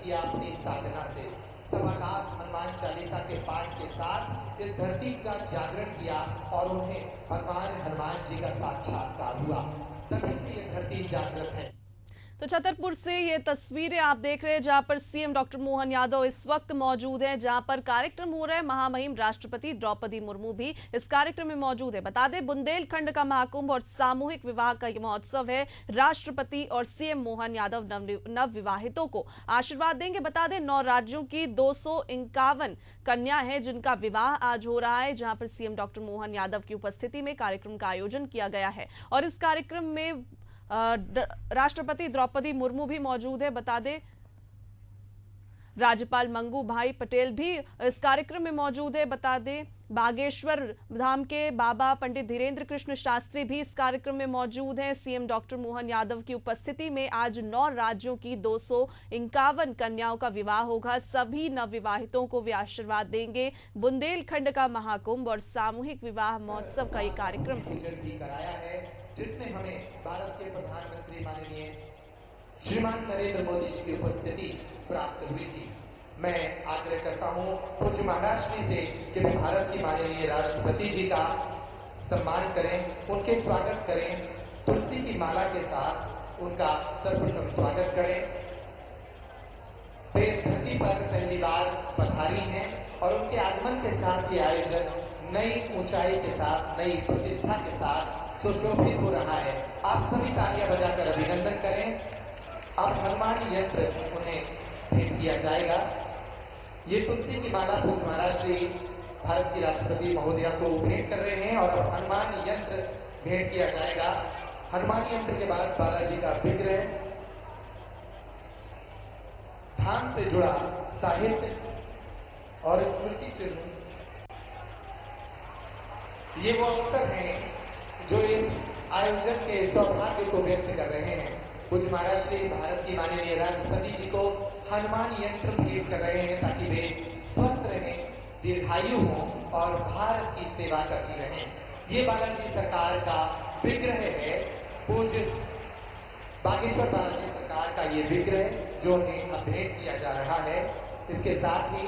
किया अपनी साधना से। 1.25 लाख हनुमान चालीसा के पाठ के साथ इस धरती का जागरण किया और उन्हें भगवान हनुमान जी का साक्षात्कार हुआ। तभी से ये धरती जागृत है। तो छतरपुर से ये तस्वीरें आप देख रहे हैं जहां पर सीएम डॉक्टर मोहन यादव इस वक्त मौजूद हैं, जहां पर कार्यक्रम हो रहा है। महामहिम राष्ट्रपति द्रौपदी मुर्मू भी इस कार्यक्रम में मौजूद है। बता दें, बुंदेलखंड का महाकुंभ और सामूहिक विवाह का ये महोत्सव है। राष्ट्रपति और सीएम मोहन यादव नव विवाहितों को आशीर्वाद देंगे। बता दें, 9 राज्यों की 251 कन्या है जिनका विवाह आज हो रहा है, जहां पर सीएम डॉक्टर मोहन यादव की उपस्थिति में कार्यक्रम का आयोजन किया गया है। और इस कार्यक्रम में राष्ट्रपति द्रौपदी मुर्मू भी मौजूद है। बता दें, राज्यपाल मंगू भाई पटेल भी इस कार्यक्रम में मौजूद है। बता दें, बागेश्वर धाम के बाबा पंडित धीरेन्द्र कृष्ण शास्त्री भी इस कार्यक्रम में मौजूद हैं। सीएम डॉक्टर मोहन यादव की उपस्थिति में आज 9 राज्यों की 251 कन्याओं का विवाह होगा। सभी नवविवाहितों को वे आशीर्वाद देंगे। बुंदेलखंड का महाकुंभ और सामूहिक विवाह महोत्सव का ये कार्यक्रम है, जिसमें हमें भारत के प्रधानमंत्री माननीय श्रीमान नरेंद्र मोदी जी की उपस्थिति प्राप्त हुई थी। मैं आग्रह करता हूं पूज्य महाराज जी से कि वे भारत की माननीय राष्ट्रपति जी का सम्मान करें, उनके स्वागत करें। तुलसी की माला के साथ उनका सर्वप्रथम स्वागत करें। वे धरती पर पहली बार पधारी हैं और उनके आगमन के साथ ये आयोजन नई ऊंचाई के साथ, नई प्रतिष्ठा के साथ सुशोभित हो रहा है। आप सभी तालियां बजाकर अभिनंदन करें। अब हनुमान यंत्र उन्हें भेंट किया जाएगा। ये तुलसी की माला पूज्य महाराज श्री भारत की राष्ट्रपति महोदया को भेंट कर रहे हैं और अब हनुमान यंत्र भेंट किया जाएगा। हनुमान यंत्र के बाद बालाजी का विग्रह, धाम से जुड़ा साहित्य और स्मृति चिन्ह, ये वो अवसर हैं जो इस आयोजन के सौभाग्य को व्यक्त कर रहे हैं। पूज्य महाराज श्री भारत की माननीय राष्ट्रपति जी को हनुमान यंत्र भेंट कर रहे हैं ताकि वे स्वस्थ रहें, दीर्घायु हों और भारत की सेवा करती रहें। ये बालाजी सरकार का विग्रह है, पूज्य बागेश्वर बालाजी सरकार का ये विग्रह जो उन्हें अब भेंट किया जा रहा है। इसके साथ ही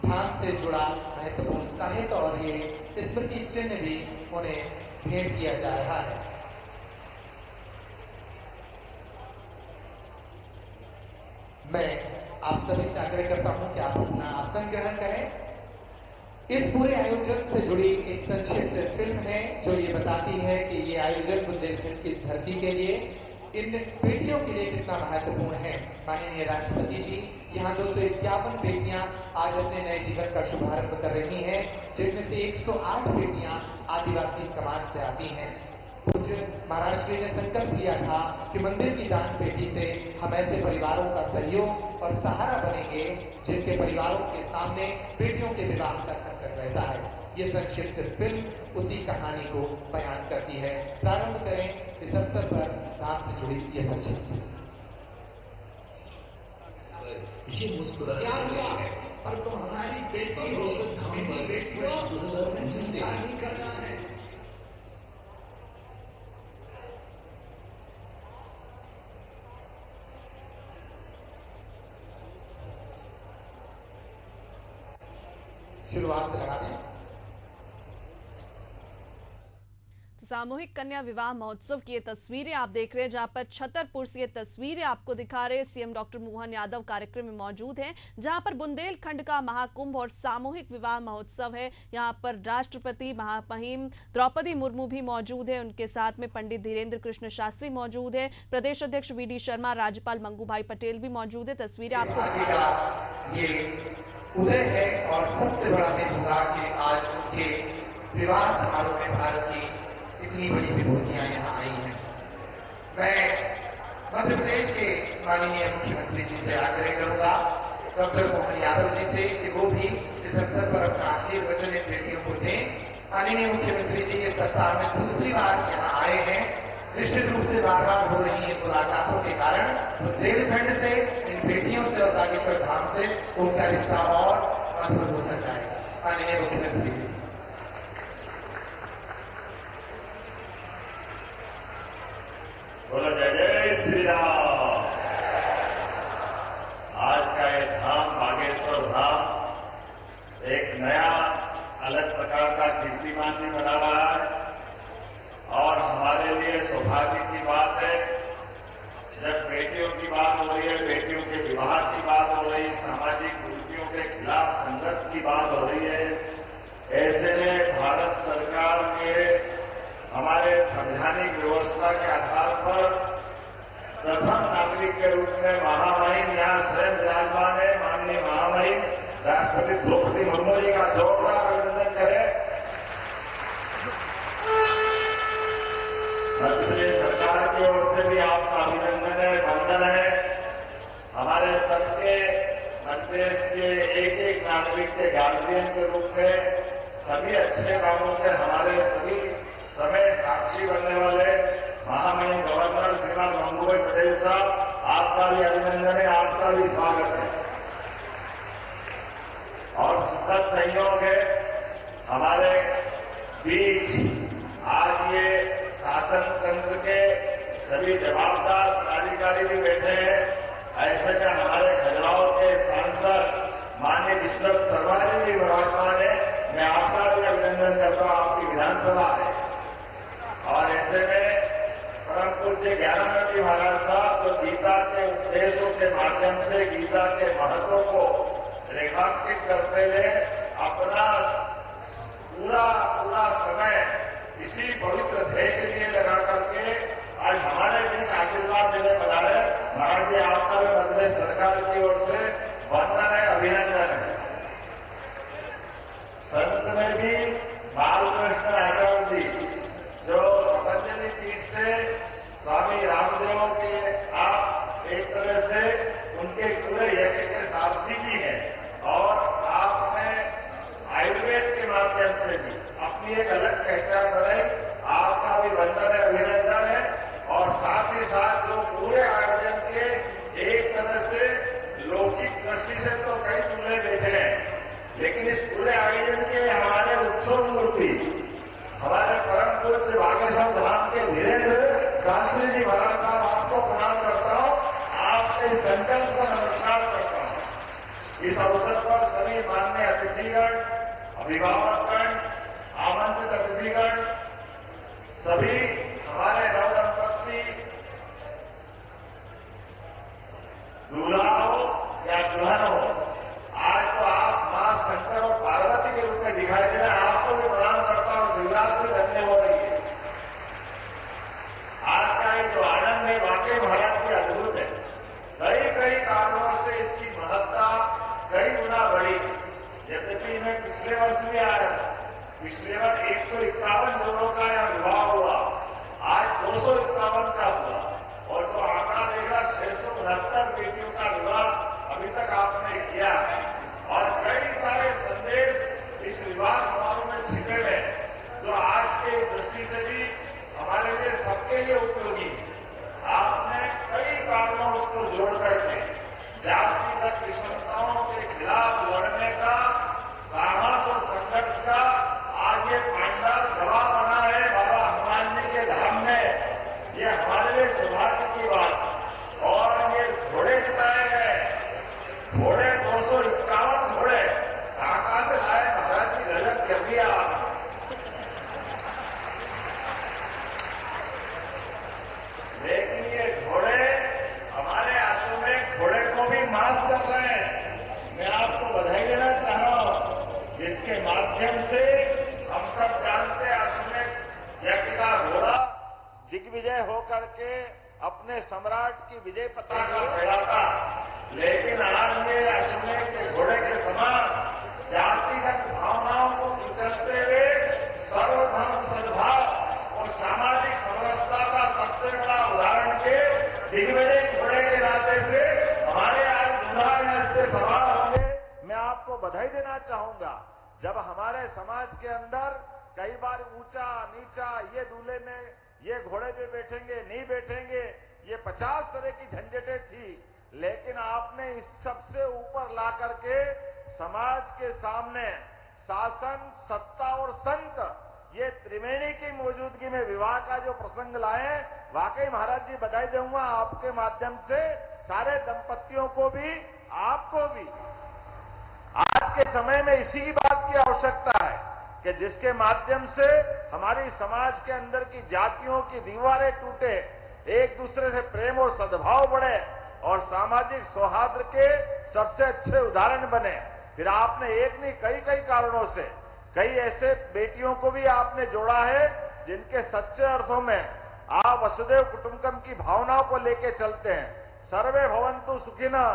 धाम से जुड़ा महत्वपूर्ण साहित्य और ये स्मृति चिन्ह भी उन्हें भेंट किया जा रहा है। मैं आप सभी से आग्रह करता हूं कि आप अपना आसन ग्रहण करें। इस पूरे आयोजन से जुड़ी एक संक्षिप्त फिल्म है जो ये बताती है कि ये आयोजन बुंदेलखंड की धरती के लिए, इन बेटियों के लिए कितना महत्वपूर्ण है। माननीय राष्ट्रपति जी यहाँ 251 बेटियां आज अपने नए जीवन का शुभारंभ कर रही हैं, जिनमें से 108 बेटियां आदिवासी समाज से आती हैं। पूज्य महाराज श्री ने संकल्प लिया था कि मंदिर की दान पेटी से हम ऐसे परिवारों का सहयोग और सहारा बनेंगे जिनके परिवारों के सामने बेटियों के विवाह का संकट रहता है। ये संक्षिप्त फिल्म उसी कहानी को बयान करती है। प्रारंभ करें इस अवसर पर धाम से जुड़ी ये संक्षिप्त। ये मुस्कुराया है और तो हमारी बेटी हमारी बेटियों 2019 से नहीं करना है। शुरुआत लगा दें। सामूहिक कन्या विवाह महोत्सव की ये तस्वीरें आप देख रहे हैं, जहां पर छतरपुर से ये तस्वीरें आपको दिखा रहे हैं। सीएम डॉक्टर मोहन यादव कार्यक्रम में मौजूद हैं, जहां पर बुंदेलखंड का महाकुंभ और सामूहिक विवाह महोत्सव है। यहां पर राष्ट्रपति महामहिम द्रौपदी मुर्मू भी मौजूद है, उनके साथ में पंडित धीरेन्द्र कृष्ण शास्त्री मौजूद है, प्रदेश अध्यक्ष वीडी शर्मा, राज्यपाल मंगू भाई पटेल भी मौजूद है। तस्वीरें आपको दिखा रहे हैं। उदय है और सबसे बड़ा दिन होगा कि आज उनके विवाह समारोह में भारत की इतनी बड़ी विभूतियां यहाँ आई हैं। मैं मध्य प्रदेश के माननीय मुख्यमंत्री जी से आग्रह करूंगा, डॉक्टर मोहन यादव जी से, कि वो भी इस अवसर पर अपना आशीर्वचन इन बेटियों को दें। माननीय मुख्यमंत्री जी इस सप्ताह में दूसरी बार यहाँ आए हैं। निश्चित रूप से बार बार हो रही है मुलाकातों के कारण बुंदेलखंड से, इन बेटियों से और बागेश्वर धाम से उनका रिश्ता और मजबूत होता जाएगा। माननीय मुख्यमंत्री जी, बोला जय जय श्री राम। कीर्तिमान भी बना रहा है और हमारे लिए सौभाग्य की बात है जब बेटियों की बात हो रही है, बेटियों के विवाह की बात हो रही है, सामाजिक कुरीतियों के खिलाफ संघर्ष की बात हो रही है। ऐसे में भारत सरकार के हमारे संवैधानिक व्यवस्था के आधार पर प्रथम नागरिक के रूप में महामहिम यहां स्वयं विराजमान है। माननीय महामहिम राष्ट्रपति द्रौपदी मुर्मू जी का जोरदार अभिनंदन करें। मध्य प्रदेश सरकार की ओर से भी आपका अभिनंदन है, वंदन है। हमारे सबके मध्य प्रदेश के एक एक नागरिक के गार्जियन के रूप में सभी अच्छे कामों के हमारे सभी समय साक्षी बनने वाले महामहिम गवर्नर श्रीमान मंगूभाई पटेल साहब, आपका भी अभिनंदन है, आपका भी स्वागत है। और सुखद संयोग है हमारे बीच आज ये शासन तंत्र के सभी जवाबदार पदाधिकारी भी बैठे हैं। ऐसे में हमारे खजुराहो के सांसद माननीय विष्णु शर्मा जी भी विराजमान है। मैं आपका भी अभिनंदन करता हूं, आपकी विधानसभा है। और ऐसे में परम पूज्य ज्ञानानंद महाराज साहब जो गीता के उपदेशों के माध्यम से गीता के महत्व को रेखांकित करते हुए अपना पूरा समय इसी पवित्र ध्येय के लिए लगा करके आज हमारे बीच आशीर्वाद देने बना रहे। महाराज जी, आपका भी मध्य प्रदेश सरकार की ओर से वंदन है, अभिनंदन है। संत में भी बालकृष्ण आचार्य जी जो पतंजलि पीठ से स्वामी रामदेव के आप एक तरह से उनके पूरे यज्ञ के सारथी भी हैं और आपने आयुर्वेद के माध्यम से भी अपनी एक अलग पहचान बनाई। आपका भी वंदन है, अभिनंदन है। और साथ ही साथ जो पूरे आयोजन के एक तरह से लौकिक दृष्टि से तो कई दूल्हे बैठे हैं, लेकिन इस पूरे आयोजन के हमारे उत्सव मूर्ति हमारे परम पूज्य बागेश्वर धाम के धीरेन्द्र शास्त्री जी महाराज साहब, आपको प्रणाम करता हूं, आपके संकल्प को नमस्कार करता हूं। इस अवसर पर सभी माननीय अतिथिगण, अभिभावकगण, आमंत्रित अतिथिगण, सभी हमारे नवदंपत्ति दूल्हा हो या दुल्हन हो, आज तो आप मां शंकर और पार्वती के रूप में दिखाई दे रहे हैं। आपको भी प्रणाम करता हूं। शिवरात्रि धन्य हो रही है। आज का ये जो आनंद है वाकई महाराज जी अद्भुत है। कई कारणों से इसकी महत्ता कई गुना बढ़ी। यद्यपि मैं पिछले वर्ष भी आया, पिछले वर्ष 151 जोड़ों का यह विवाह हुआ, आज 251 का हुआ और जो आंकड़ा देखा 669 बेटियों का विवाह अभी तक आपने किया है। और कई सारे संदेश इस विवाह समारोह में छिपे हुए जो आज के दृष्टि से भी हमारे लिए सबके लिए उपयोगी है। आपने कई कारणों को जोड़ करके जातिगत विषमताओं के खिलाफ लड़ने का साहस और संघर्ष का आज ये पांडाल गवाह बना है बाबा हनुमान जी के धाम में। ये हमारे लिए सौभाग्य की बात। और ये घोड़े जिताए गए, घोड़े 251 घोड़े कहां से लाए महाराज जी, गलत कर दिया। लेकिन ये घोड़े हमारे अश्वमेध घोड़े को भी माफ कर रहे हैं। मैं आपको बधाई देना चाह रहा हूं, जिसके माध्यम से हम सब जानते हैं अश्वमेध यज्ञ का घोड़ा दिग्विजय होकर के अपने सम्राट की विजय पताका फहराता। लेकिन आज ये अश्वमेध के घोड़े के समान जातिगत भावनाओं को कुचलते हुए सर्वधर्म सद्भाव और सामाजिक समरसता का सबसे बड़ा उदाहरण के दिग्विजय घोड़े के नाते से हमारे आज दूल्हा इस पे सवार होंगे। मैं आपको बधाई देना चाहूंगा। जब हमारे समाज के अंदर कई बार ऊंचा नीचा, ये दूल्हे में ये घोड़े पे बैठेंगे नहीं बैठेंगे, ये 50 तरह की झंझटें थी, लेकिन आपने इस सबसे ऊपर ला करके समाज के सामने शासन, सत्ता और संत, ये त्रिवेणी की मौजूदगी में विवाह का जो प्रसंग लाए, वाकई महाराज जी बधाई दूंगा आपके माध्यम से सारे दंपतियों को भी, आपको भी। आज के समय में इसी की बात की आवश्यकता है। कि जिसके माध्यम से हमारी समाज के अंदर की जातियों की दीवारें टूटे, एक दूसरे से प्रेम और सद्भाव बढ़े और सामाजिक सौहार्द के सबसे अच्छे उदाहरण बने। फिर आपने एक नहीं कई कई कारणों से कई ऐसे बेटियों को भी आपने जोड़ा है जिनके सच्चे अर्थों में आप वसुदेव कुटुंबकम की भावनाओं को लेके चलते हैं। सर्वे भवन्तु सुखिनः,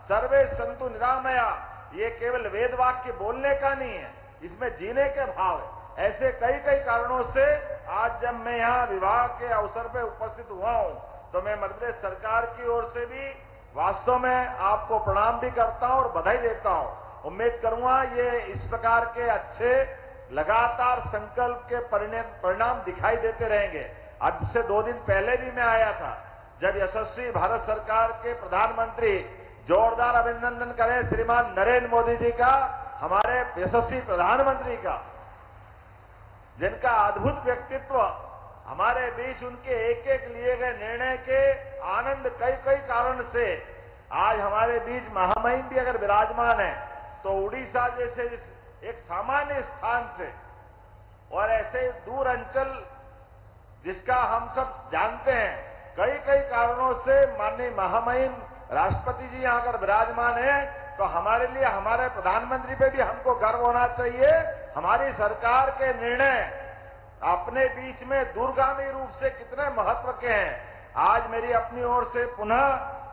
सर्वे सन्तु निरामया, ये केवल वेद वाक्य बोलने का नहीं है, इसमें जीने के भाव है। ऐसे कई कई कारणों से आज जब मैं यहां विवाह के अवसर पर उपस्थित हुआ हूं तो मैं मध्य प्रदेश सरकार की ओर से भी वास्तव में आपको प्रणाम भी करता हूं और बधाई देता हूं। उम्मीद करूंगा ये इस प्रकार के अच्छे लगातार संकल्प के परिणाम दिखाई देते रहेंगे। अब से 2 दिन पहले भी मैं आया था जब यशस्वी भारत सरकार के प्रधानमंत्री, जोरदार अभिनंदन करें श्रीमान नरेंद्र मोदी जी का, हमारे यशस्वी प्रधानमंत्री का, जिनका अद्भुत व्यक्तित्व, हमारे बीच उनके एक एक लिए गए निर्णय के आनंद कई कई कारण से आज हमारे बीच महामहिम भी अगर विराजमान है तो उड़ीसा जैसे एक सामान्य स्थान से और ऐसे दूर अंचल जिसका हम सब जानते हैं, कई कई कारणों से माननीय महामहिम राष्ट्रपति जी यहां अगर विराजमान है तो हमारे लिए, हमारे प्रधानमंत्री पे भी हमको गर्व होना चाहिए। हमारी सरकार के निर्णय अपने बीच में दूरगामी रूप से कितने महत्व के हैं। आज मेरी अपनी ओर से पुनः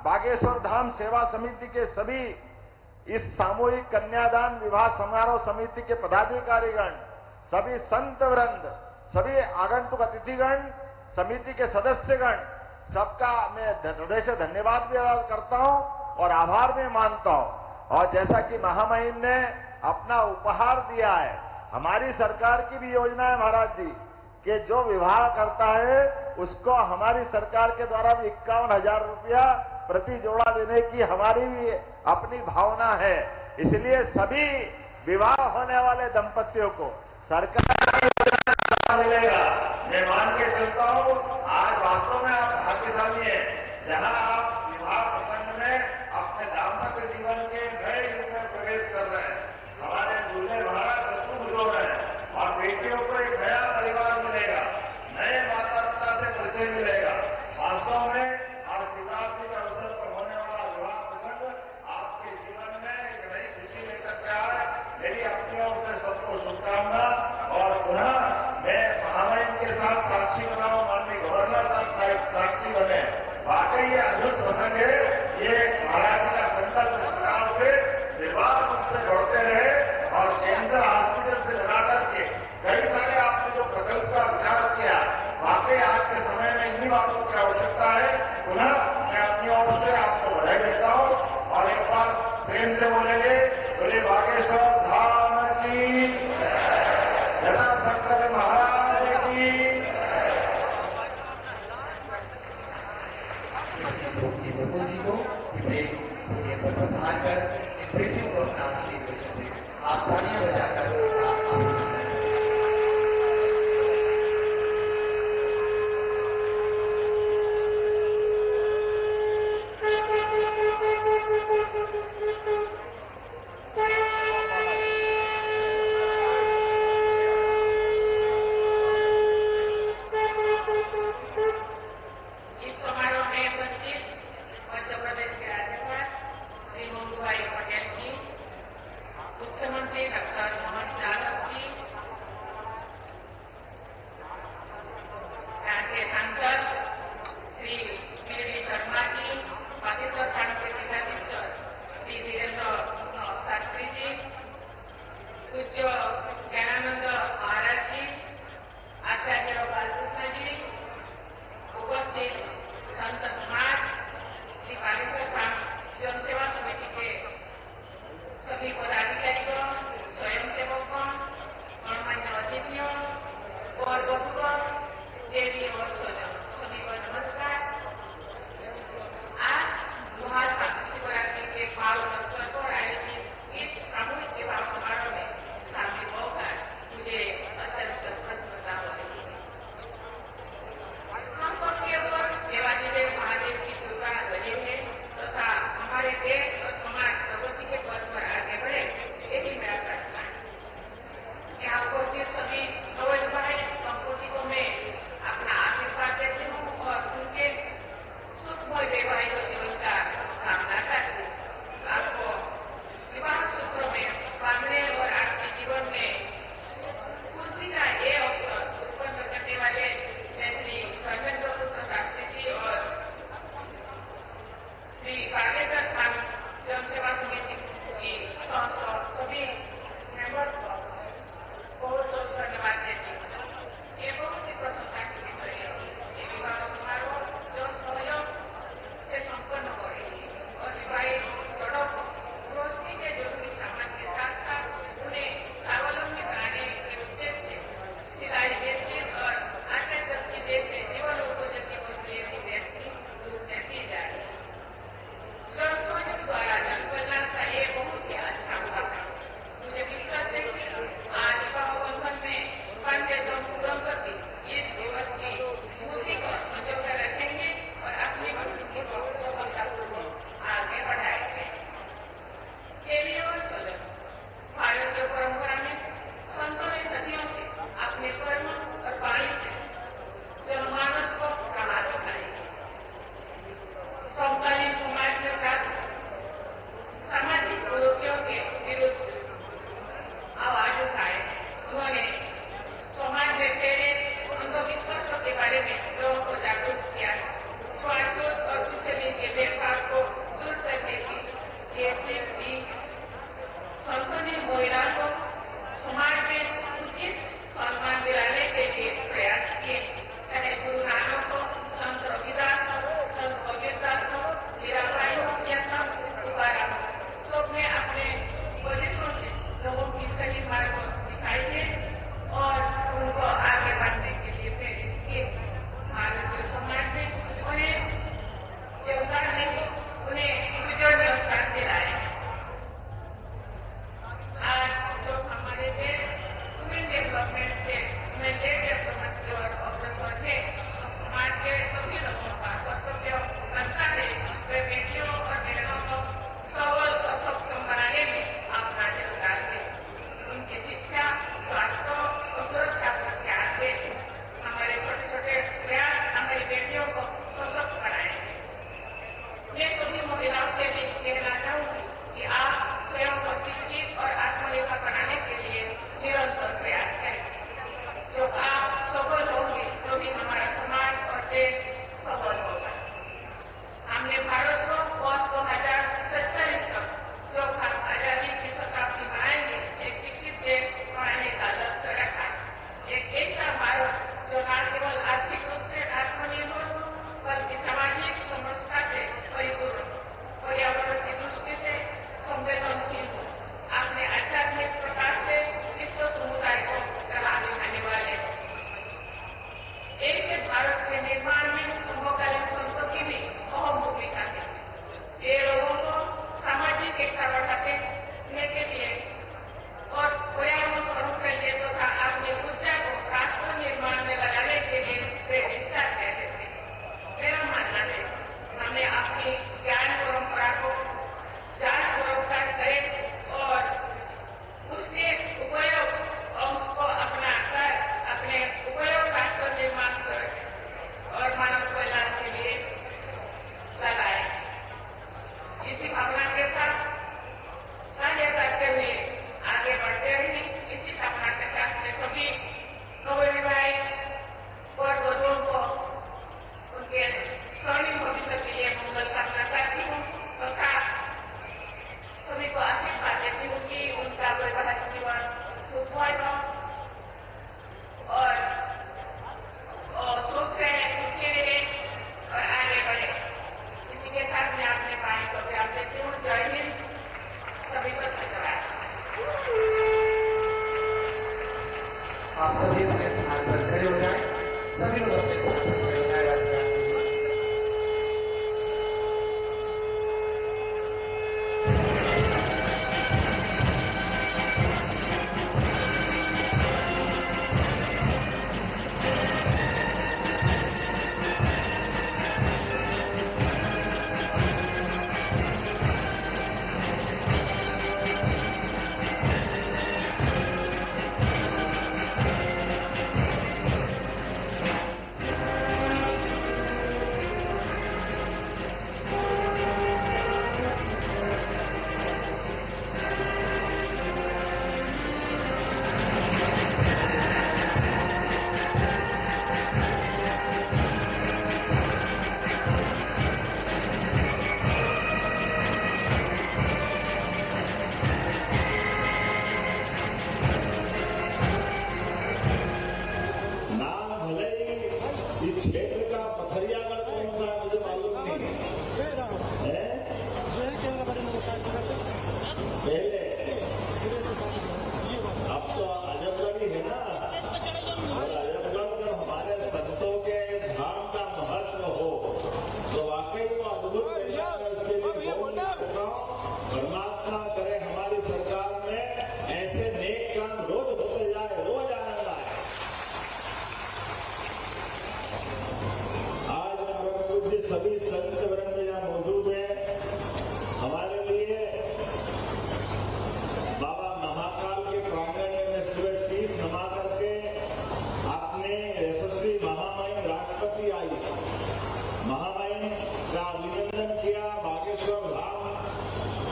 बागेश्वर धाम सेवा समिति के सभी इस सामूहिक कन्यादान विवाह समारोह समिति के पदाधिकारीगण, सभी संत वृंद, सभी आगंतुक अतिथिगण, समिति के सदस्यगण, सबका मैं हृदय से धन्यवाद भी अदा करता हूं और आभार भी मानता हूं। और जैसा कि महामहिम ने अपना उपहार दिया है, हमारी सरकार की भी योजना है महाराज जी कि जो विवाह करता है उसको हमारी सरकार के द्वारा भी 51,000 रुपया प्रति जोड़ा देने की हमारी भी अपनी भावना है। इसलिए सभी विवाह होने वाले दंपतियों को सरकार मिलेगा। मैं मान के चलता हूं आज वास्तव में आप भाग्यशाली हैं जहां आप विवाह प्रसंग में अपने दाम्पत्य जीवन के नए युग में प्रवेश कर रहे हैं। हमारे दूल्हे महाराज चतुर्भुज हो रहे हैं और बेटियों को एक नया परिवार मिलेगा, नए माता पिता से परिचय मिलेगा। वास्तव में आज शिवरात्रि के अवसर पर होने वाला विवाह प्रसंग आपके जीवन में एक नई खुशी लेकर के आए। मेरी अपनी ओर से सबको शुभकामना और पुनः मैं महामहिम के साथ साक्षी बनाऊं, माननीय गवर्नर साहब साक्षी बने। वाकई ये अद्भुत प्रसंग है। ये महाराज का संकल्प इस प्रकार से निर्बाध रूप से बढ़ते रहे और कैंसर हॉस्पिटल से लगा करके कई सारे आपने जो प्रकल्प का विचार किया, वाकई आज के समय में इन्हीं बातों की आवश्यकता है। पुनः मैं अपनी ओर से आपको बधाई देता हूं और एक बार प्रेम से बोलेंगे, बोले बागेश्वर धाम की, जटाशंकर महाराज की। मुर्मू जी को पर प्रधान कर बेटियों को अपना आशीर्वाद देते हैं। आप तालियां बजाकर मुख्यमंत्री डॉक्टर मोहन यादव जी, सभी अपने स्थान पर खड़े हो जाएं। सभी लोग अपने स्थान पर खड़े हो जाएं। राष्ट्रगान के बाद इस क्षेत्र का पथरियागढ़ कौन सा है मुझे मालूम नहीं है। पहले अब तो आजमगढ़ ही है ना, और आजमगढ़ जब हमारे संतों के धाम का महत्व हो तो वाकई वो अद्भुत है। उसके लिए बहुत करता हूँ। परमात्मा करे हमारी सरकार में ऐसे नेक काम रोज होते जाए, रोज आनंद आए। आज परम पूज्य सभी संत वृंद यहाँ मौजूद हैं। हमारे लिए बाबा महाकाल के प्रांगण में सुबह शीश नवा करके आपने यशस्वी महामहिम राष्ट्रपति आई महामहिम का अभिनंदन किया। बागेश्वर धाम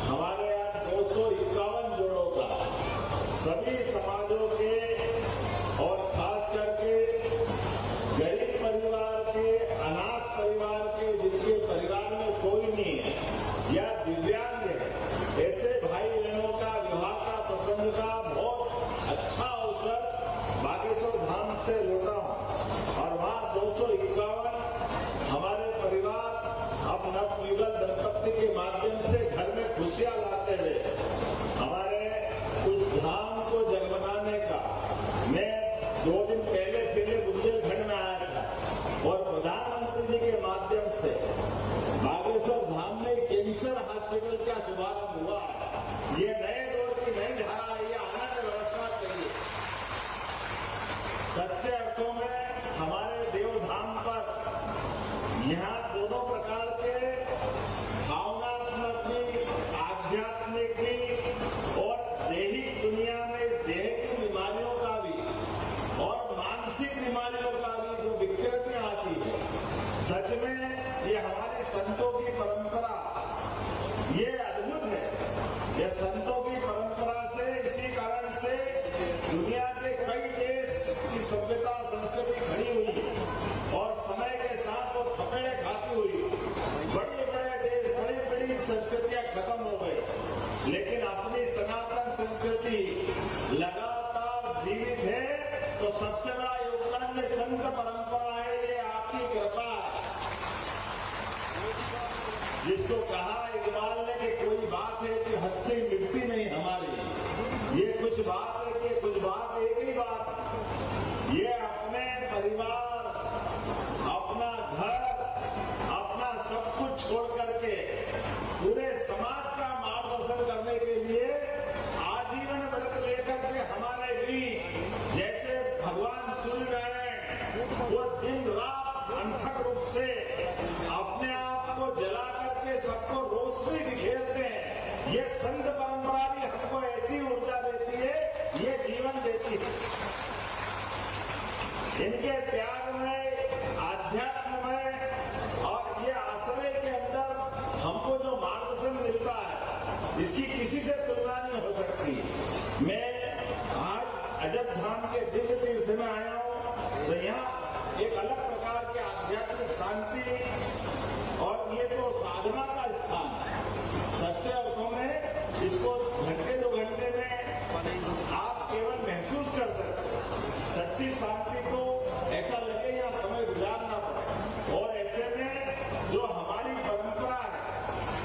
हमारे यहाँ 251 जोड़ों का सभी समाजों के और खास करके गरीब परिवार के, अनाथ परिवार के, जिनके परिवार में कोई नहीं है या दिव्यांग है, ऐसे भाई बहनों का विवाह का प्रसंग का बहुत अच्छा अवसर बागेश्वर धाम से लौटा हूं। और वहां 251 हमारे परिवार अब नवयुगल दंपत्ति के माध्यम से घर में खुशियां लाते हुए हमारे उस धाम को जन्मनाने का मैं 2 दिन पहले बुंदेलखंड में आया था और प्रधानमंत्री जी के माध्यम से बागेश्वर धाम में कैंसर हॉस्पिटल का शुभारंभ हुआ है। ये नए दौर की नई धारा है, ये आनंद व्यवस्था चाहिए। सच्चे अर्थों में हमारे देवधाम पर यहाँ दोनों प्रकार के भावनात्मक भी, आध्यात्मिक भी और दैहिक दुनिया में देह की बीमारियों का भी और मानसिक बीमारियों का भी जो विकृतियां आती है, सच में ये हमारी संतों की परंपरा ये अद्भुत है। ये संतों की परंपरा से, इसी कारण से दुनिया के कई देश की सभ्यता संस्कृति खड़ी हुई और समय के साथ वो थपेड़े खाती हुई। बड़े बड़े देश, बड़ी बड़ी संस्कृतियां खत्म हो गई, लेकिन अपनी सनातन संस्कृति लगातार जीवित है। तो सबसे बड़ा योगदान ये संत परंपरा है, ये आपकी कृपा है। जिसको कहा इकबाल ने कि कोई बात है कि हस्ती मिटती नहीं हमारी, ये कुछ बात है कि कुछ बात एक ही बात है। ये अपने परिवार, अपना घर, अपना सब कुछ छोड़ करके पूरे समाज का मार्गदर्शन करने के लिए आजीवन व्रत लेकर के हमारे बीच जैसे भगवान सूर्यनारायण वो दिन रात अनथक रूप से अपने आप को जला करके सबको रोशनी बिखेरते हैं। ये संत परंपरा भी हमको ऐसी ऊर्जा देती है, ये जीवन देती है। इनके त्याग में, आध्यात्म में और ये आश्रय के अंदर हमको जो मार्गदर्शन मिलता है, इसकी किसी से तुलना नहीं हो सकती। मैं आज अजब धाम के दिव्य तीर्थ में आया हूं तो यहाँ एक अलग प्रकार के आध्यात्मिक शांति और ये तो साधना का स्थान है। सच्चे अर्थों में इसको घंटे 2 घंटे में आप केवल महसूस कर सकते। सच्ची शांति को ऐसा लगे यहाँ समय गुजारना पड़े। और ऐसे में जो हमारी परंपरा है,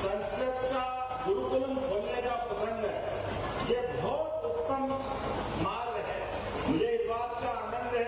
संस्कृत का गुरुकुलम खोलने का प्रसंग है, ये बहुत उत्तम मार्ग है। मुझे इस बात का आनंद है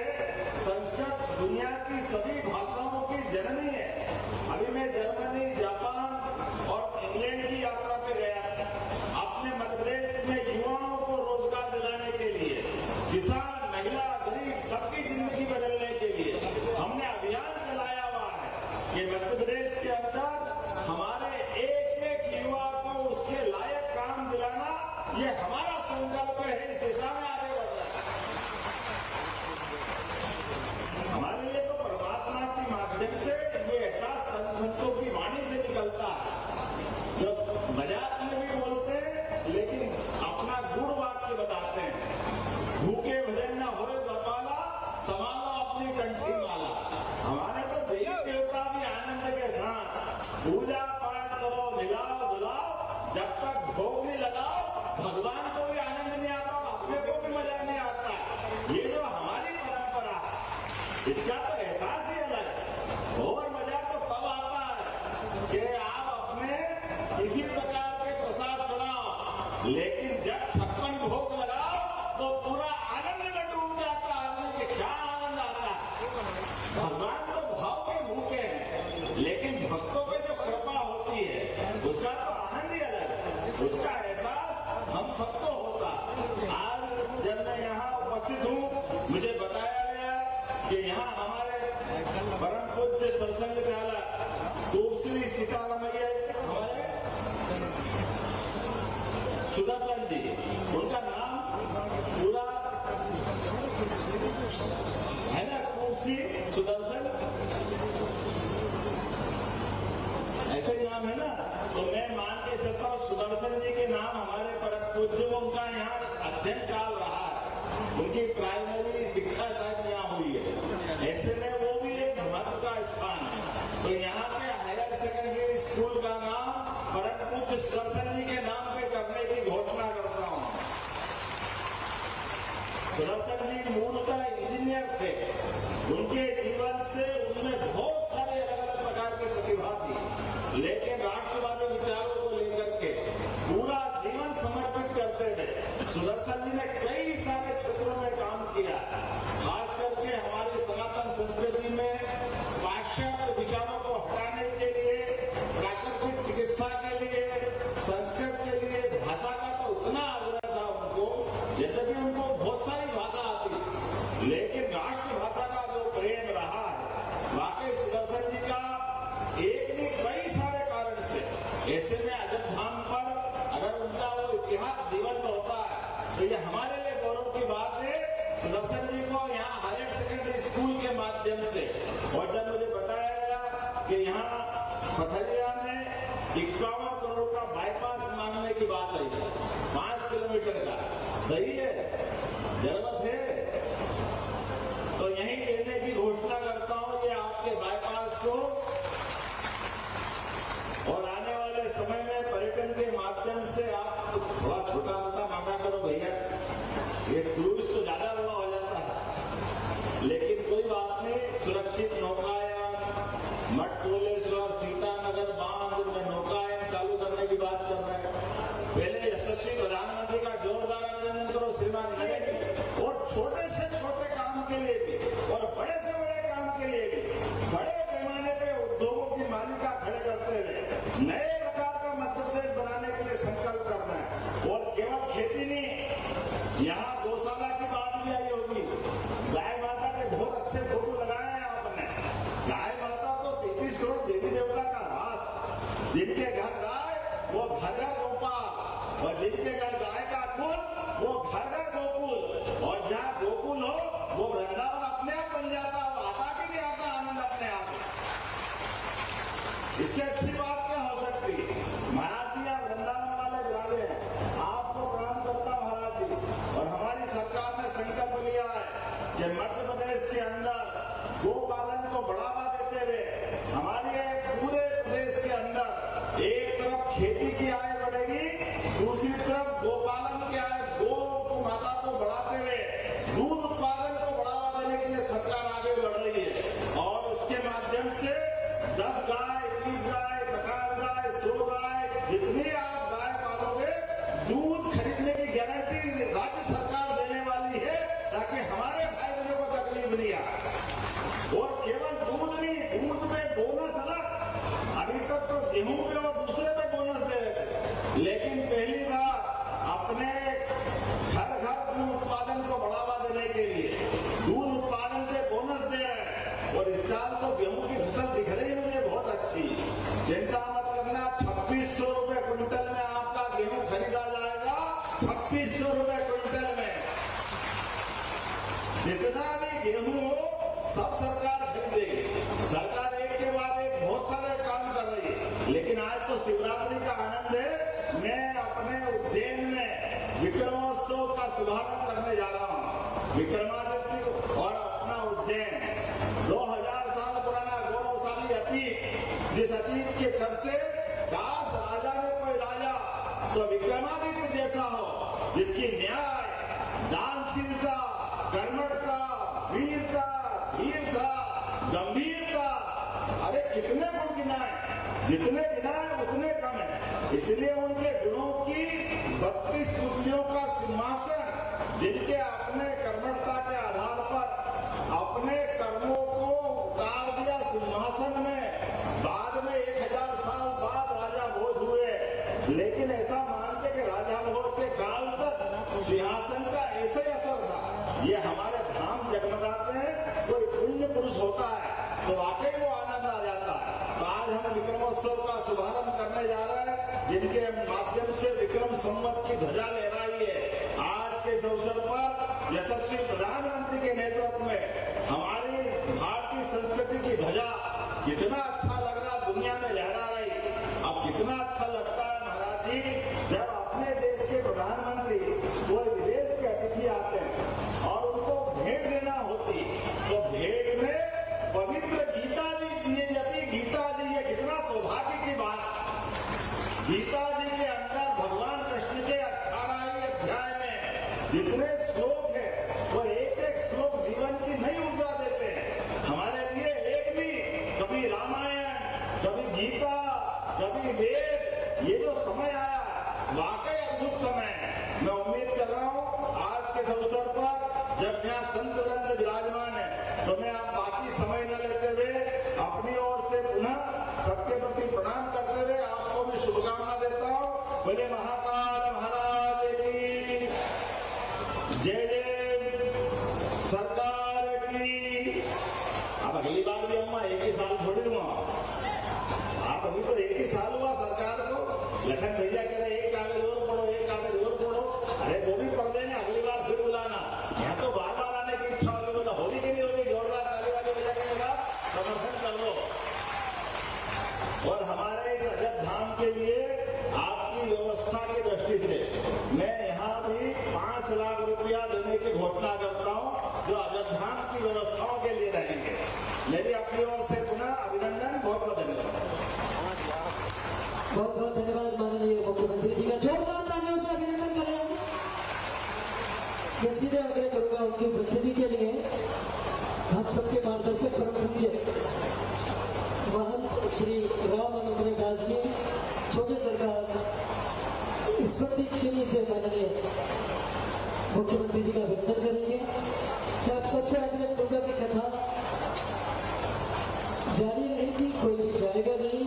जब तक भोग नहीं लगाओ भगवान को भी आनंद नहीं आता, अपने को भी मजा नहीं आता। ये जो हमारी परंपरा है इसका तो एहसास ही अलग है। और मजा तो तब आता है कि आप अपने किसी प्रकार के प्रसाद चढ़ाओ, लेकिन जब 56 भोग लगाओ तो पूरा आनंद में डूब जाता है आदमी के। क्या आनंद आता है। भगवान तो भाव के भूखे हैं, लेकिन भक्तों पे जो कृपा होती है उसका तो आनंद ही अलग है, उसका एहसास हम सबको होता। आज जब मैं यहाँ उपस्थित हूँ मुझे बताया गया कि यहाँ हमारे परम पूज्य सत्संग चालक दूसरी सीतारमैया हमारे सुदर्शन जी, उनका नाम पूरा है ना, कुर्सी सुदर्शन ऐसे ही नाम है ना। तो मैं मान के चलता हूँ सुदर्शन जी के नाम हमारे परम पूज्य, उनका यहाँ अध्ययन काल रहा है, उनकी प्राइमरी शिक्षा शायद यहाँ हुई है। ऐसे में वो भी एक महत्व का स्थान है। तो यहाँ के हायर सेकेंडरी स्कूल का नाम परम पूज्य सुदर्शन जी के नाम पे करने की घोषणा करता हूँ। सुदर्शन जी मूलतः इंजीनियर थे, उनके जीवन से उनमें बहुत सारे अलग अलग प्रकार की प्रतिभा थी, लेकिन राष्ट्रवादी विचारों को लेकर के पूरा जीवन समर्पित करते थे। सुदर्शन जी ने कई सारे क्षेत्रों में काम किया, खास करके हमारी सनातन संस्कृति में पाश्चात्य विचारों को हटाने के लिए, प्राकृतिक चिकित्सा के लिए, संस्कृत के लिए भाषा का तो उतना आग्रह था उनको, यद्यपि उनको बहुत सारी भाषा आती, लेकिन राष्ट्रभाषा का जो प्रेम रहा है वाकई सुदर्शन जी का एक नहीं कई सारे कारण से। ऐसे में अजब धाम पर अगर उनका वो इतिहास जीवन में होता है तो ये हमारे लिए गौरव की बात है। सुदर्शन जी को यहाँ हायर सेकेंडरी स्कूल के माध्यम से, और जब मुझे बताया गया कि यहाँ पथरिया में 51 करोड़ का बाईपास मांगने की बात आई, 5 किलोमीटर का, सही है, जरूरत है तो यही देने की घोषणा करता हूँ ये आपके बाईपास को। और आने वाले समय में पर्यटन के माध्यम से आप थोड़ा छोटा मोटा मांगा करो भैया, ये टूरिस्ट तो ज्यादा बड़ा हो जाता है, लेकिन कोई बात नहीं। सुरक्षित नौकायन, मठकोलेश्वर, सीतानगर बांध में नौकायन चालू करने की बात कर रहे हैं। पहले यशस्वी प्रधानमंत्री का जोरदार अभिनंदन करो श्रीमान नरेंद्र। और छोटे से छोटे काम के लिए भी और बड़े से बड़े काम के लिए भी बड़े पैमाने पे उद्योगों की मालिका खड़े करते हुए नए प्रकार का मध्य प्रदेश बनाने के लिए संकल्प करना है। और केवल खेती नहीं, यहाँ गौशाला की बात भी आई होगी। गाय माता के बहुत अच्छे फोटो लगाए हैं आपने। गाय माता तो 33 करोड़ देवी देवता का वास, जिनके घर गाय वो घर घर गोपाल, और जिनके घर गाय का कुल वो घर घर गोकुल, और जहाँ गोकुल हो वो वृंदावन अपने आप बन जाता, वो आता कि नहीं आता आनंद अपने आप। इससे अच्छी बात क्या हो सकती। महाराज जी आप वृंदावन वाले बुलावे हैं, आपको प्रणाम करता हूं महाराज जी। और हमारी सरकार ने संकल्प लिया है कि मध्य प्रदेश के अंदर गोपालन को बढ़ावा देते हुए हमारे पूरे प्रदेश के अंदर एक तरफ खेती की आय बढ़ेगी, दूसरी तरफ गोपालन की आय, गो माता को बढ़ाते हुए दूध उत्पादन को बढ़ावा देने के लिए सरकार आगे बढ़ रही है। और उसके माध्यम से 10 गाय, 20 गाय, 50 गाय, 100 गाय, जितनी आप गाय पालोगे दूध खरीदने की गारंटी राज्य सरकार देने वाली है, ताकि हमारे भाई बहनों को तकलीफ नहीं आए। और केवल दूध नहीं, दूध में बोनस अलग, अभी तक तो गेहूं पे और दूसरे पे बोनस दे रहे थे, लेकिन पहली बार अपने घर घर दूध उत्पादन को बढ़ावा देने के लिए दूध उत्पादन पे बोनस दे रहे हैं। और इस साल तो गेहूं की फसल दिख रही है मुझे बहुत अच्छी। चिंता मत करना, 2600 रुपए क्विंटल में आपका गेहूं खरीदा जाएगा, 2600 रुपए क्विंटल में। जितना भी गेहूं हो सब सरकार खरीदेगी। सरकार एक के बाद एक बहुत सारे काम कर रही है, लेकिन आज तो शिवरात्रि का आनंद है। मैं अपने उज्जैन में विक्रमोत्सव का शुभारंभ करने जा रहा हूँ। विक्रमादित्य और अपना उज्जैन 2000 साल पुराना गौरवशाली अतीत, जिस अतीत के चर्चे दास राजा में कोई राजा तो विक्रमादित्य जैसा हो, जिसकी न्याय, दानशीलता, कर्मठता, वीरता, धीरता, गंभीरता, अरे कितने गुण गिनाए, जितने गिनाए उतने कम है। इसलिए उनके गुणों की 32 पुतलियों का सिंहासन, जिनके अपने कर्मठता के आधार पर अपने कर्मों को उतार दिया सिंहासन में, बाद में 1000 साल बाद राजा भोज हुए, लेकिन ऐसा मानते कि राजा भोज के काल तक सिंहासन का ऐसे असर था। ये हमारे धाम जगमगाते हैं, कोई पुण्य पुरुष होता है तो वाकई वो आनंद आ जाता है। तो आज हम विक्रमोत्सव का शुभारंभ करने जा रहे हैं, जिनके माध्यम से विक्रम संवत की ध्वजा लहराई है। आज के इस अवसर पर यशस्वी प्रधानमंत्री के नेतृत्व में हमारी भारतीय संस्कृति की ध्वजा कितना अच्छा लग रहा, दुनिया में लहरा रही। अब कितना अच्छा लगता है महाराज जी, जब अपने देश के प्रधानमंत्री कोई विदेश के अतिथि आते हैं और उनको भेंट देना होती, तो भेंट में पवित्र गीता जी दिए जाती। गीता जी, ये कितना सौभाग्य की बात। गीता जी के अंदर भगवान कृष्ण के 18वें अध्याय में जितने श्लोक हैं, वो एक एक श्लोक जीवन की नई ऊर्जा देते हैं हमारे लिए। एक भी कभी रामायण, कभी गीता, कभी वेद, ये जो समय आया वाकई अद्भुत समय है। मैं उम्मीद कर रहा हूँ आज के इस अवसर पर जब यहाँ संत वृंद विराजमान है, तो मैं आप बाकी समय न लेते हुए अपनी ओर से पुनः सबके प्रति प्रणाम करते हुए आपको भी शुभकामना देता हूँ। बोले महाकाल महाराज की जय, जय सरकार की। अब अगली बार भी अम्मा एक ही साल थोड़ी हुआ, आप अभी तो एक ही साल हुआ सरकार को। लखन भैया कह रहे एक कागज और पढ़ो, एक कागज और पढ़ो। अरे वो भी पढ़ देंगे, अगली बार फिर बुलाना। यहाँ तो बार बार आने की इच्छा होगी, तो होली के लिए होगी। जोरदार ताली वाली बजा के समर्थन कर लो। और हमारे इस अजब धाम के लिए आपकी व्यवस्था की दृष्टि से मैं यहाँ भी 5 लाख रुपया देने की घोषणा करता हूँ, जो अजब धाम की व्यवस्थाओं के लिए रहेंगे। मेरी अपनी ओर से पुनः अभिनंदन, बहुत बहुत धन्यवाद। बहुत बहुत धन्यवाद माननीय मुख्यमंत्री जी का। जोरदार तालियों से अभिनंदन करें। मैं सीधे आग्रह करूंगा उनकी उपस्थिति के लिए हम सबके मार्गदर्शक परम पूज्य महंत श्री राम अनुग्रह दास जी, छोटे सरकार स्मृति चिन्ह से माननीय मुख्यमंत्री जी का अभिनंदन करेंगे। कि आप सबसे आग्रह करूंगा की कथा जारी रहेगी, कोई भी जाएगा नहीं।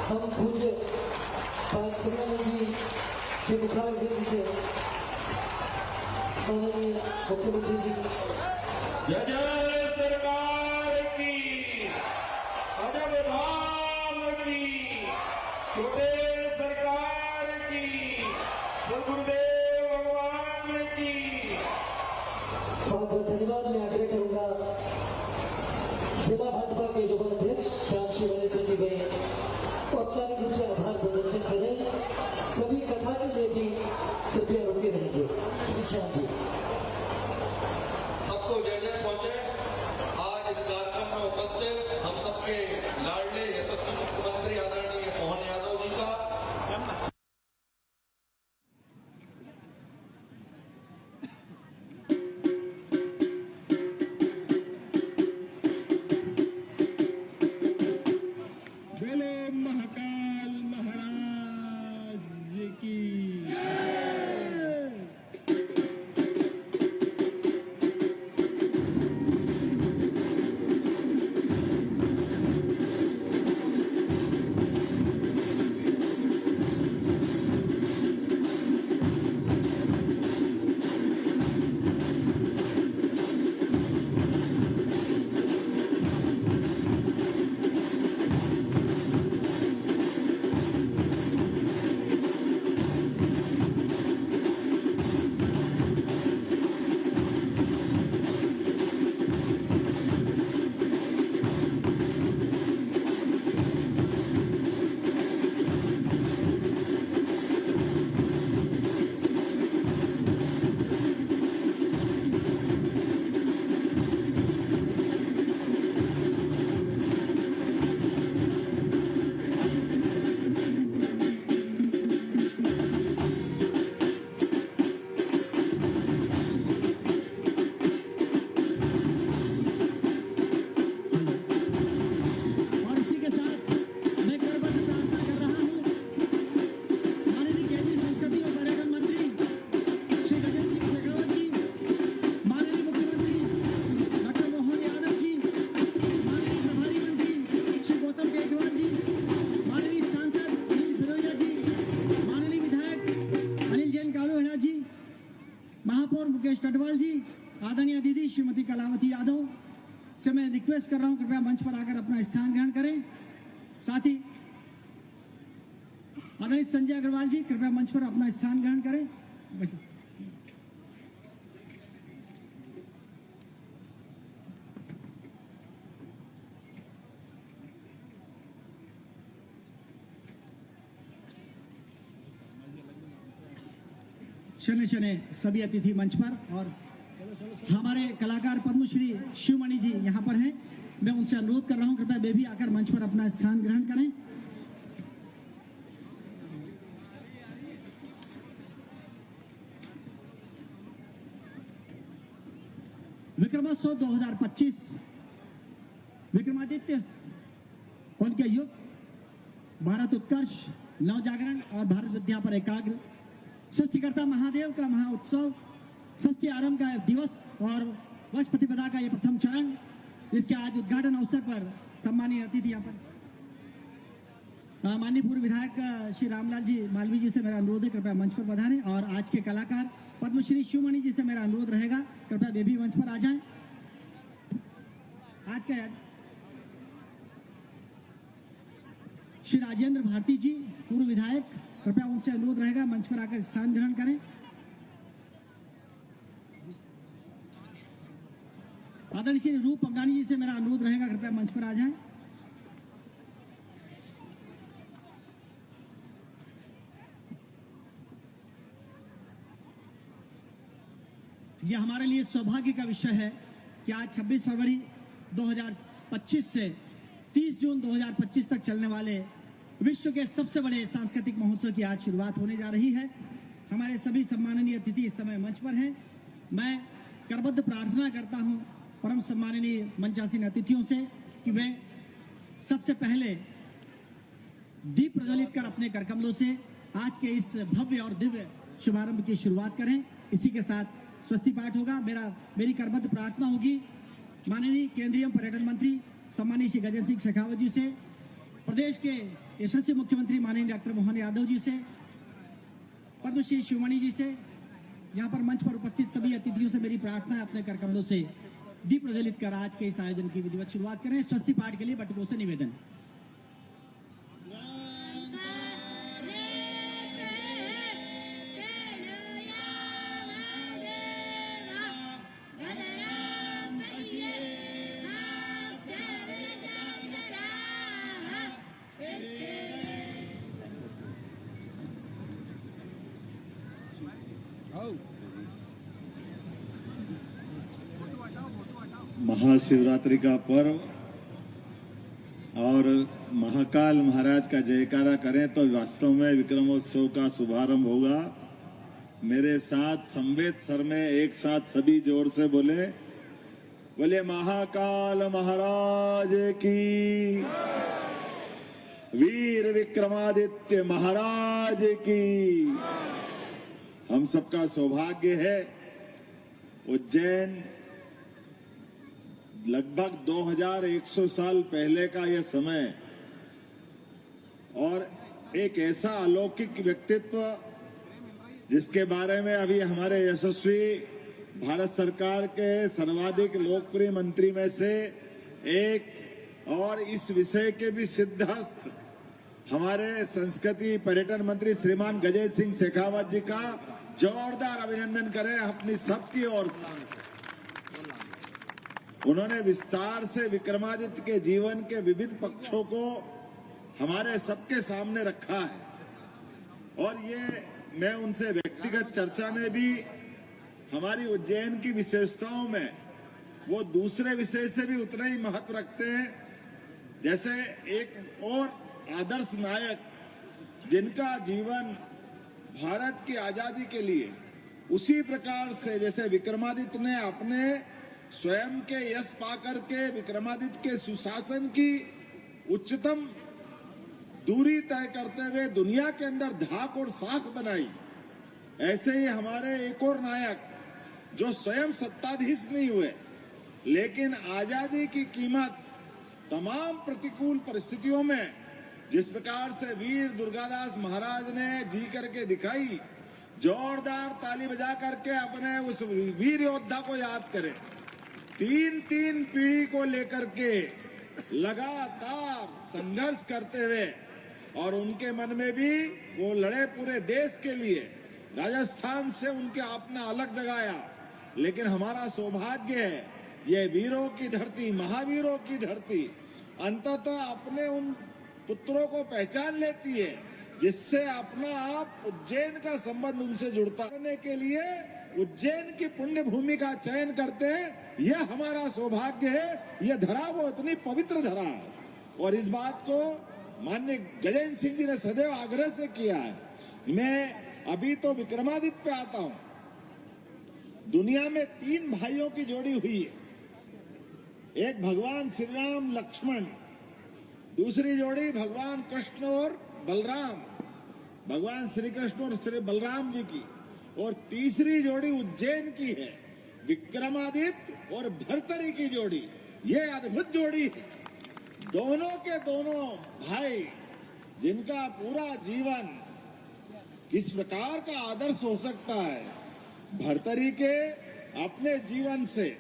हम पूज्य पांचनाथ जी के मुखारबिंद से माननीय मुख्यमंत्री जी जय जय सरकार की, अजब धाम की, छोटे सरकार की, गुरुदेव भगवान की। बहुत बहुत धन्यवाद। मैं आग्रह करूंगा जिला भाजपा के युवा अध्यक्ष श्याम शिवानी सिंह भाई औपचारिक रूप से आभार प्रदर्शन करें। सभी कथा के लिए भी कृपया रुके रहेंगे। श्री श्याम जी। सबको जय जय पहुंचे। आज इस कार्यक्रम में उपस्थित हम सबके लाडले यशस्वी मुख्यमंत्री आदरणीय मोहन यादव जी का महापौर मुकेश कटवाल जी, आदरणीय दीदी श्रीमती कलावती यादव से मैं रिक्वेस्ट कर रहा हूं कृपया मंच पर आकर अपना स्थान ग्रहण करें। साथ ही आदरणीय संजय अग्रवाल जी कृपया मंच पर अपना स्थान ग्रहण करें। शने शने सभी अतिथि मंच पर, और हमारे कलाकार पद्मश्री शिवमणि जी यहाँ पर हैं। मैं उनसे अनुरोध कर रहा हूँ कृपया वे भी आकर मंच पर अपना स्थान ग्रहण करें। विक्रमोत्सव 2025 विक्रमादित्य, उनके युग, भारत उत्कर्ष, नव जागरण और भारत विद्या पर एकाग्र, सृष्टिकर्ता महादेव का महा उत्सव, सृष्टि आरंभ का दिवस और वर्ष प्रतिपदा का ये प्रथम चरण, जिसके आज उद्घाटन अवसर पर सम्मानीय अतिथि यहाँ पर माननीय पूर्व विधायक श्री रामलाल जी मालवीय जी से मेरा अनुरोध है कृपया मंच पर पधारें। और आज के कलाकार पद्मश्री शिवमणि जी से मेरा अनुरोध रहेगा कृपया वे भी मंच पर आ जाएं। आज का श्री राजेंद्र भारती जी पूर्व विधायक, कृपया उनसे अनुरोध रहेगा मंच पर आकर स्थान ग्रहण करें। आदरणीय श्री रूप अमरानी जी से मेरा अनुरोध रहेगा कृपया मंच पर आ जाएं। ये हमारे लिए सौभाग्य का विषय है कि आज 26 फरवरी 2025 से 30 जून 2025 तक चलने वाले विश्व के सबसे बड़े सांस्कृतिक महोत्सव की आज शुरुआत होने जा रही है। हमारे सभी सम्माननीय अतिथि इस समय मंच पर हैं। मैं करबद्ध प्रार्थना करता हूं परम सम्माननीय मंचासीन अतिथियों से कि वे सबसे पहले दीप प्रज्वलित कर अपने करकमलों से आज के इस भव्य और दिव्य शुभारंभ की शुरुआत करें। इसी के साथ स्वस्ति पाठ होगा। मेरी करबद्ध प्रार्थना होगी माननीय केंद्रीय पर्यटन मंत्री सम्मानीय श्री गजेंद्र सिंह शेखावत जी से, प्रदेश के यशस्वी मुख्यमंत्री माननीय डॉक्टर मोहन यादव जी से, पद्मश्री शिवमणि जी से, यहाँ पर मंच पर उपस्थित सभी अतिथियों से मेरी प्रार्थना है अपने करकमलों से दीप प्रज्वलित कर आज के इस आयोजन की विधिवत शुरुआत करें। स्वस्ति पाठ के लिए बटुकों से निवेदन। महाशिवरात्रि का पर्व और महाकाल महाराज का जयकारा करें तो वास्तव में विक्रमोत्सव का शुभारंभ होगा। मेरे साथ संवेद सर में एक साथ सभी जोर से बोले महाकाल महाराज की, वीर विक्रमादित्य महाराज की। हम सबका सौभाग्य है उज्जैन लगभग 2100 साल पहले का यह समय और एक ऐसा अलौकिक व्यक्तित्व जिसके बारे में अभी हमारे यशस्वी भारत सरकार के सर्वाधिक लोकप्रिय मंत्री में से एक और इस विषय के भी सिद्धहस्त हमारे संस्कृति पर्यटन मंत्री श्रीमान गजेंद्र सिंह शेखावत जी का जोरदार अभिनंदन करें अपनी सबकी ओर से। उन्होंने विस्तार से विक्रमादित्य के जीवन के विविध पक्षों को हमारे सबके सामने रखा है और ये मैं उनसे व्यक्तिगत चर्चा में भी हमारी उज्जैन की विशेषताओं में वो दूसरे विषय से भी उतना ही महत्व रखते हैं। जैसे एक और आदर्श नायक जिनका जीवन भारत की आजादी के लिए उसी प्रकार से जैसे विक्रमादित्य ने अपने स्वयं के यश पाकर के विक्रमादित्य के सुशासन की उच्चतम दूरी तय करते हुए दुनिया के अंदर धाक और साख बनाई, ऐसे ही हमारे एक और नायक जो स्वयं सत्ताधीश नहीं हुए लेकिन आजादी की कीमत तमाम प्रतिकूल परिस्थितियों में जिस प्रकार से वीर दुर्गादास महाराज ने जी करके दिखाई, जोरदार ताली बजा करके अपने उस वीर योद्धा को याद करें। 3 पीढ़ी को लेकर के लगातार संघर्ष करते हुए और उनके मन में भी वो लड़े पूरे देश के लिए। राजस्थान से उनके आपने अलग जगाया, लेकिन हमारा सौभाग्य है ये वीरों की धरती, महावीरों की धरती अंततः अपने उन पुत्रों को पहचान लेती है, जिससे अपना आप उज्जैन का संबंध उनसे जुड़ता करने के लिए उज्जैन की पुण्य भूमि का चयन करते हैं। यह हमारा सौभाग्य है। यह धरा वो इतनी पवित्र धरा है और इस बात को माननीय गजेंद्र सिंह जी ने सदैव आग्रह से किया है। मैं अभी तो विक्रमादित्य पे आता हूं। दुनिया में 3 भाइयों की जोड़ी हुई है, एक भगवान श्री राम लक्ष्मण, दूसरी जोड़ी भगवान कृष्ण और बलराम, भगवान श्री कृष्ण और श्री बलराम जी की, और तीसरी जोड़ी उज्जैन की है, विक्रमादित्य और भर्तरी की जोड़ी। ये अद्भुत जोड़ी है। दोनों के दोनों भाई जिनका पूरा जीवन किस प्रकार का आदर्श हो सकता है। भर्तरी के अपने जीवन से,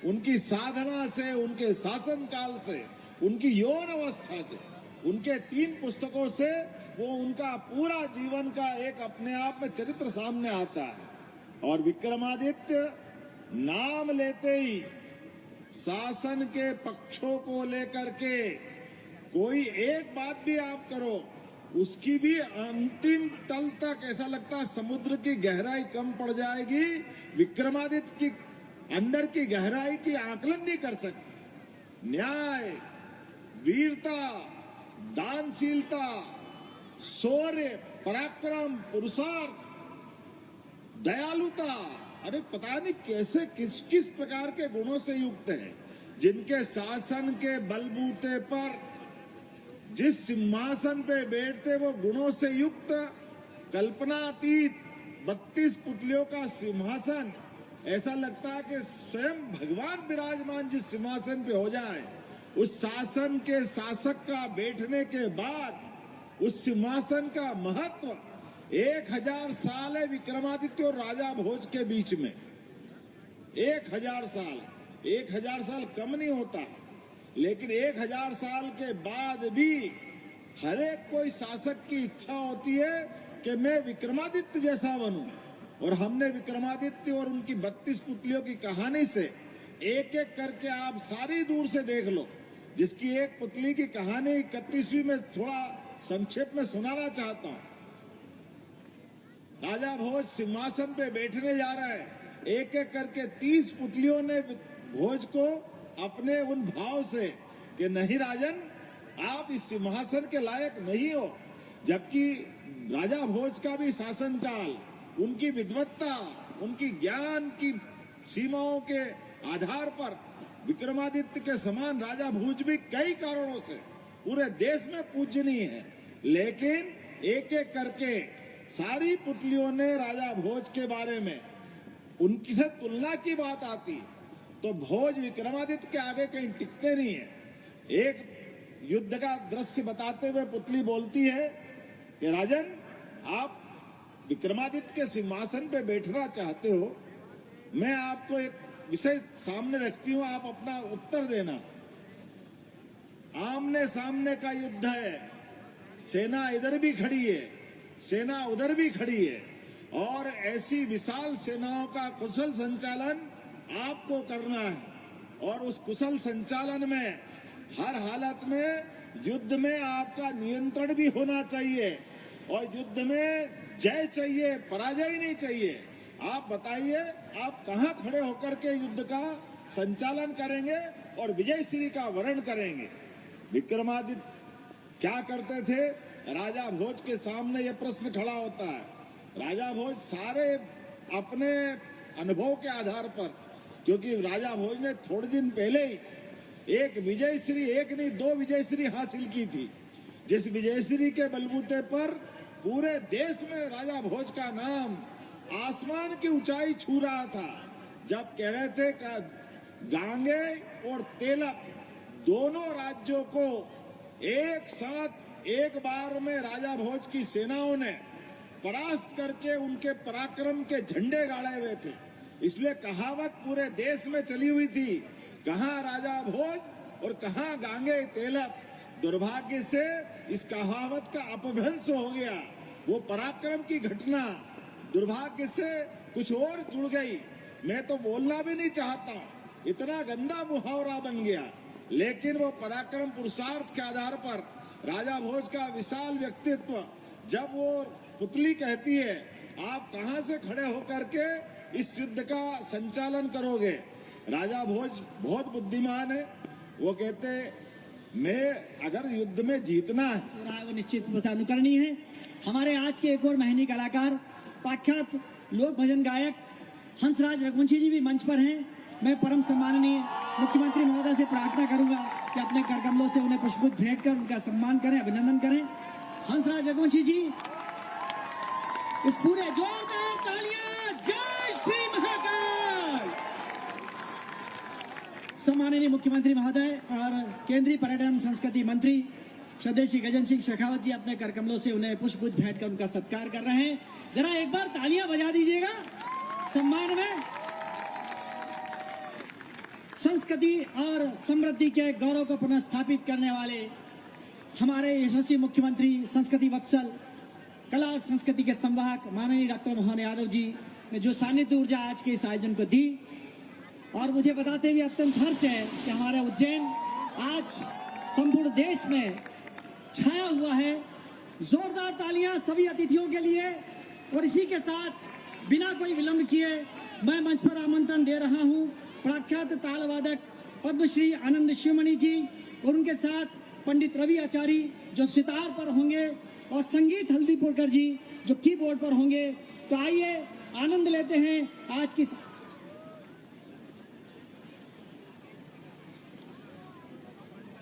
उनकी साधना से, उनके शासन काल से, उनकी यौन अवस्था से, उनके 3 पुस्तकों से वो उनका पूरा जीवन का एक अपने आप में चरित्र सामने आता है। और विक्रमादित्य नाम लेते ही शासन के पक्षों को लेकर के कोई एक बात भी आप करो, उसकी भी अंतिम तल तक ऐसा लगता है समुद्र की गहराई कम पड़ जाएगी। विक्रमादित्य की अंदर की गहराई की आकलन नहीं कर सकते। न्याय, वीरता, दानशीलता, शौर्य, पराक्रम, पुरुषार्थ, दयालुता, अरे पता नहीं कैसे किस किस प्रकार के गुणों से युक्त है, जिनके शासन के बलबूते पर जिस सिंहासन पे बैठते वो गुणों से युक्त कल्पनातीत 32 पुतलियों का सिंहासन, ऐसा लगता है कि स्वयं भगवान विराजमान जिस सिंहासन पे हो जाए, उस शासन के शासक का बैठने के बाद उस सिंहासन का महत्व 1000 साल है विक्रमादित्य और राजा भोज के बीच में। 1000 साल, 1000 साल कम नहीं होता, लेकिन 1000 साल के बाद भी हर एक कोई शासक की इच्छा होती है कि मैं विक्रमादित्य जैसा बनूं। और हमने विक्रमादित्य और उनकी 32 पुतलियों की कहानी से एक एक करके आप सारी दूर से देख लो, जिसकी एक पुतली की कहानी 31वीं में थोड़ा संक्षेप में सुनाना चाहता हूं। राजा भोज सिंहासन पे बैठने जा रहा है, एक एक करके 30 पुतलियों ने भोज को अपने उन भाव से कि नहीं राजन, आप इस सिंहासन के लायक नहीं हो। जबकि राजा भोज का भी शासनकाल, उनकी विद्वत्ता, उनकी ज्ञान की सीमाओं के आधार पर विक्रमादित्य के समान राजा भोज भी कई कारणों से पूरे देश में पूजनीय है। लेकिन एक एक करके सारी पुतलियों ने राजा भोज के बारे में उनकी से तुलना की बात आती है तो भोज विक्रमादित्य के आगे कहीं टिकते नहीं है। एक युद्ध का दृश्य बताते हुए पुतली बोलती है कि राजन, आप विक्रमादित्य के सिंहासन पे बैठना चाहते हो, मैं आपको एक विषय सामने रखती हूं, आप अपना उत्तर देना। आमने सामने का युद्ध है, सेना इधर भी खड़ी है, सेना उधर भी खड़ी है, और ऐसी विशाल सेनाओं का कुशल संचालन आपको करना है। और उस कुशल संचालन में हर हालत में युद्ध में आपका नियंत्रण भी होना चाहिए और युद्ध में जय चाहिए, पराजय नहीं चाहिए। आप बताइए, आप कहां खड़े होकर के युद्ध का संचालन करेंगे और विजय श्री का वर्ण करेंगे। विक्रमादित्य क्या करते थे? राजा भोज के सामने यह प्रश्न खड़ा होता है। राजा भोज सारे अपने अनुभव के आधार पर, क्योंकि राजा भोज ने थोड़े दिन पहले ही एक विजयश्री, एक नहीं 2 विजयश्री हासिल की थी, जिस विजयश्री के बलबूते पर पूरे देश में राजा भोज का नाम आसमान की ऊंचाई छू रहा था। जब कह रहे थे कि गांगे और तेलक दोनों राज्यों को एक साथ एक बार में राजा भोज की सेनाओं ने परास्त करके उनके पराक्रम के झंडे गाड़े हुए थे। इसलिए कहावत पूरे देश में चली हुई थी, कहाँ राजा भोज और कहाँ गांगे तेलप। दुर्भाग्य से इस कहावत का अपभ्रंश हो गया। वो पराक्रम की घटना दुर्भाग्य से कुछ और जुड़ गई। मैं तो बोलना भी नहीं चाहता, इतना गंदा मुहावरा बन गया। लेकिन वो पराक्रम पुरुषार्थ के आधार पर राजा भोज का विशाल व्यक्तित्व, जब वो पुतली कहती है आप कहां से खड़े होकर के इस युद्ध का संचालन करोगे, राजा भोज बहुत बुद्धिमान है। वो कहते मैं अगर युद्ध में जीतना है वो निश्चित रूप से अनुकरणीय है। हमारे आज के एक और मेहनी कलाकार प्रख्यात लोक भजन गायक हंसराज रघुवंशी जी भी मंच पर हैं। मैं परम सम्माननीय मुख्यमंत्री महोदय से प्रार्थना करूंगा कि अपने कर कमलों से उन्हें पुष्पगुच्छ भेंट कर उनका सम्मान करें, अभिनंदन करें। हंसराज रघुवंशी जी, इस पूरे जोरदार तालियां, जय श्री महाकाल। सम्माननीय मुख्यमंत्री महोदय और केंद्रीय पर्यटन एवं संस्कृति मंत्री श्रद्धेय श्री गजेंद्र सिंह शेखावत जी अपने कर कमलों से उन्हें पुष्पगुच्छ भेंट कर उनका सत्कार कर रहे हैं। जरा एक बार तालियां बजा दीजिएगा सम्मान में। संस्कृति और समृद्धि के गौरव को पुनर्स्थापित करने वाले हमारे यशस्वी मुख्यमंत्री, संस्कृति वत्सल, कला और संस्कृति के संवाहक माननीय डॉक्टर मोहन यादव जी ने जो सानिध्य ऊर्जा आज के इस आयोजन को दी, और मुझे बताते हुए अत्यंत हर्ष है कि हमारा उज्जैन आज संपूर्ण देश में छाया हुआ है। जोरदार तालियां सभी अतिथियों के लिए। और इसी के साथ बिना कोई विलंब किए मैं मंच पर आमंत्रण दे रहा हूं प्रख्यात ताल वादक पद्मश्री आनंद शिवमणि जी और उनके साथ पंडित रवि आचार्य जो सितार पर होंगे और संगीत हल्दीपुरकर जी जो कीबोर्ड पर होंगे। तो आइए आनंद लेते हैं आज की